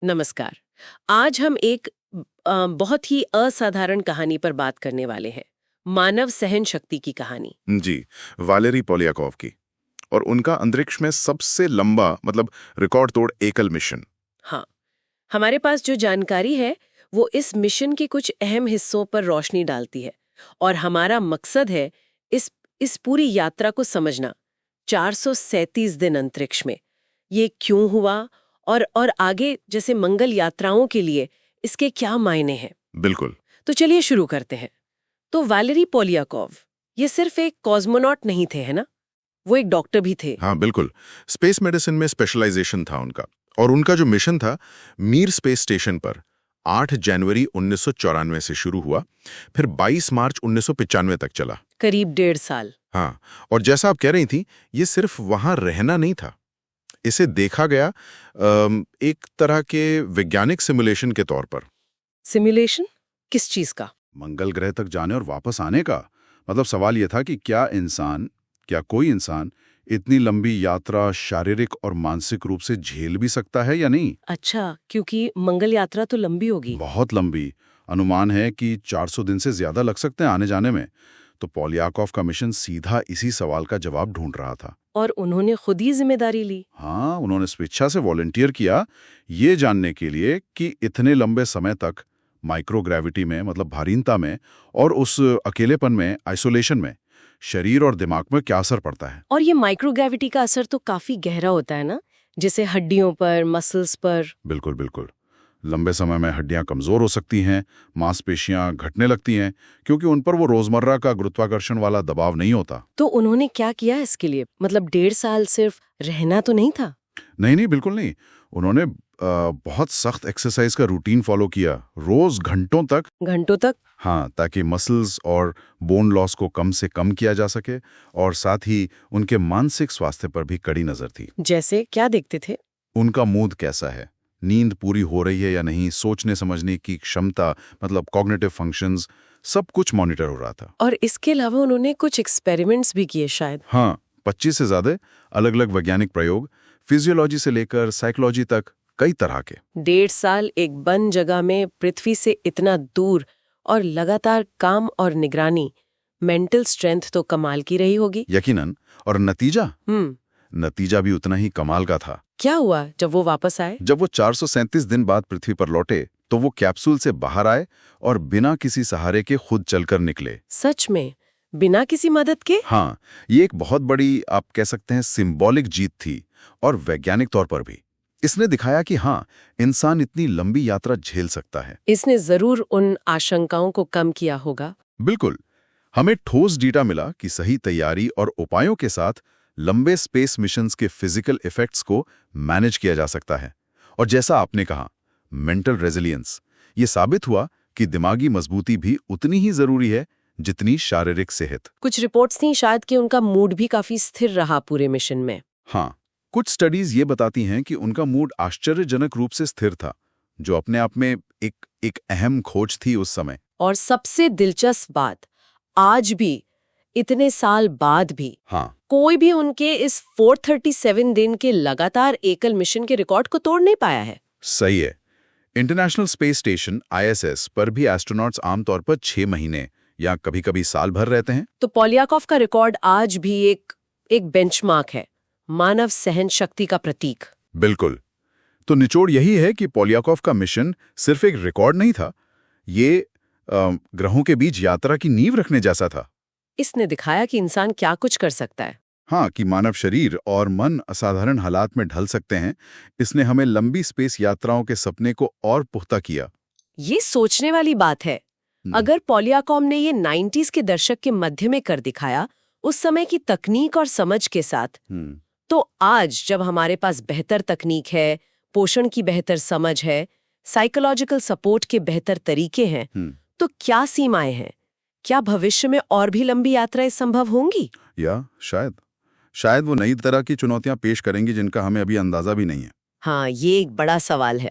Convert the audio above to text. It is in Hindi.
नमस्कार। आज हम एक बहुत ही असाधारण कहानी पर बात करने वाले हैं। मानव सहन शक्ति की कहानी। जी, वालेरी पोलियाकोव की और उनका अंतरिक्ष में सबसे लंबा मतलब रिकॉर्ड तोड़ एकल मिशन। हाँ, हमारे पास जो जानकारी है वो इस मिशन के कुछ अहम हिस्सों पर रोशनी डालती है और हमारा मकसद है इस पूरी यात्रा को समझना। 437 दिन अंतरिक्ष में ये क्यों हुआ और आगे जैसे मंगल यात्राओं के लिए इसके क्या मायने हैं। बिल्कुल। तो चलिए शुरू करते हैं। तो वालेरी पोलियाकोव ये सिर्फ एक कॉस्मोनॉट नहीं थे, है ना? वो एक डॉक्टर भी थे। हाँ बिल्कुल, स्पेस मेडिसिन में स्पेशलाइजेशन था उनका। और उनका जो मिशन था मीर स्पेस स्टेशन पर 8 जनवरी 1994 से शुरू हुआ, फिर 22 मार्च 1995 तक चला। करीब 1.5 साल। हाँ, और जैसा आप कह रही थी, ये सिर्फ वहां रहना नहीं था। इसे देखा गया एक तरह के वैज्ञानिक सिमुलेशन के तौर पर। सिमुलेशन? किस चीज का? मंगल ग्रह तक जाने और वापस आने का। मतलब सवाल यह था कि क्या कोई इंसान इतनी लंबी यात्रा शारीरिक और मानसिक रूप से झेल भी सकता है या नहीं। अच्छा, क्योंकि मंगल यात्रा तो लंबी होगी। बहुत लंबी। अनुमान है कि 400 दिन से ज्यादा लग सकते हैं आने जाने में। तो पोलियाकोव का मिशन सीधा इसी सवाल का जवाब ढूंढ रहा था। और उन्होंने खुद ही जिम्मेदारी ली। हाँ, उन्होंने स्वेच्छा से वॉलंटियर किया, ये जानने के लिए कि इतने लंबे समय तक माइक्रोग्रेविटी में मतलब भारीनता में और उस अकेलेपन में, आइसोलेशन में शरीर और दिमाग में क्या असर पड़ता है। और ये माइक्रोग्रेविटी का असर तो काफी गहरा होता है ना, जैसे हड्डियों पर, मसल्स पर। बिल्कुल बिल्कुल। लंबे समय में हड्डियां कमजोर हो सकती हैं, मांसपेशियां घटने लगती हैं, क्योंकि उन पर वो रोजमर्रा का गुरुत्वाकर्षण वाला दबाव नहीं होता। तो उन्होंने क्या किया इसके लिए? मतलब 1.5 साल सिर्फ रहना तो नहीं था? नहीं नहीं, बिल्कुल नहीं। उन्होंने बहुत सख्त एक्सरसाइज का रूटीन फॉलो किया, रोज घंटों तक। घंटों तक? हाँ, ताकि मसल्स और बोन लॉस को कम से कम किया जा सके, और साथ ही उनके मानसिक स्वास्थ्य पर भी कड़ी नजर थी। जैसे क्या देखते थे? उनका मूड कैसा है, नींद पूरी हो रही है या नहीं, सोचने समझने की क्षमता मतलब कॉग्निटिव फंक्शंस, सब कुछ मॉनिटर हो रहा था। और इसके अलावा उन्होंने कुछ एक्सपेरिमेंट्स भी किए शायद। हाँ, 25 से ज्यादा अलग अलग वैज्ञानिक प्रयोग, फिजियोलॉजी से लेकर साइकोलॉजी तक, कई तरह के। 1.5 साल एक बंद जगह में, पृथ्वी से इतना दूर, और लगातार काम और निगरानी। मेंटल स्ट्रेंथ तो कमाल की रही होगी। यकीनन। और नतीजा हम्म। नतीजा भी उतना ही कमाल का था। क्या हुआ जब वो वापस आए? जब वो 437 दिन बाद पृथ्वी पर लौटे तो वो कैप्सूल से बाहर आए और बिना किसी सहारे के खुद चलकर निकले। सच में? बिना किसी मदद के? हाँ, ये एक बहुत बड़ी, आप कह सकते हैं, सिंबॉलिक जीत थी, और वैज्ञानिक तौर पर भी। इसने दिखाया कि हाँ, इंसान इतनी लंबी यात्रा झेल सकता है। इसने जरूर उन आशंकाओं को कम किया होगा। बिल्कुल। हमें ठोस डेटा मिला कि सही तैयारी और उपायों के साथ लंबे स्पेस मिशंस के फिजिकल इफेक्ट्स को मैनेज किया जा सकता है। और जैसा आपने कहा, मेंटल रेजिलियंस, ये साबित हुआ कि दिमागी मजबूती भी उतनी ही जरूरी है जितनी शारीरिक सेहत। कुछ रिपोर्ट्स थी शायद कि उनका मूड भी काफी स्थिर रहा पूरे मिशन में। हाँ, कुछ स्टडीज ये बताती हैं कि उनका मूड आश्चर्यजनक रूप से स्थिर था, जो अपने आप में एक अहम खोज थी उस समय। और सबसे दिलचस्प बात, आज भी, इतने साल बाद भी, हाँ, कोई भी उनके इस 437 दिन के लगातार एकल मिशन के रिकॉर्ड को तोड़ नहीं पाया है। सही है। इंटरनेशनल स्पेस स्टेशन ISS पर भी एस्ट्रोनॉट्स आमतौर पर 6 महीने या कभी-कभी साल भर रहते हैं। तो पोलियाकोव का रिकॉर्ड आज भी एक बेंचमार्क है, मानव सहन शक्ति का प्रतीक। बिल्कुल। तो निचोड़ यही है कि पोलियाकोव का मिशन सिर्फ एक रिकॉर्ड नहीं था, ये ग्रहों के बीच यात्रा की नींव रखने जैसा था। इसने दिखाया कि इंसान क्या कुछ कर सकता है। हाँ, कि मानव शरीर और मन असाधारण हालात में ढल सकते हैं। इसने हमें लंबी स्पेस यात्राओं के सपने को और पुख्ता किया। ये सोचने वाली बात है। अगर पोलियाकोव ने ये 90s के दशक के मध्य में कर दिखाया, उस समय की तकनीक और समझ के साथ, तो आज जब हमारे पास बेहतर तकनीक है, पोषण की बेहतर समझ है, साइकोलॉजिकल सपोर्ट के बेहतर तरीके हैं, तो क्या सीमाएं हैं? क्या भविष्य में और भी लंबी यात्राएं संभव होंगी? या शायद वो नई तरह की चुनौतियां पेश करेंगी जिनका हमें अभी अंदाजा भी नहीं है। हाँ, ये एक बड़ा सवाल है।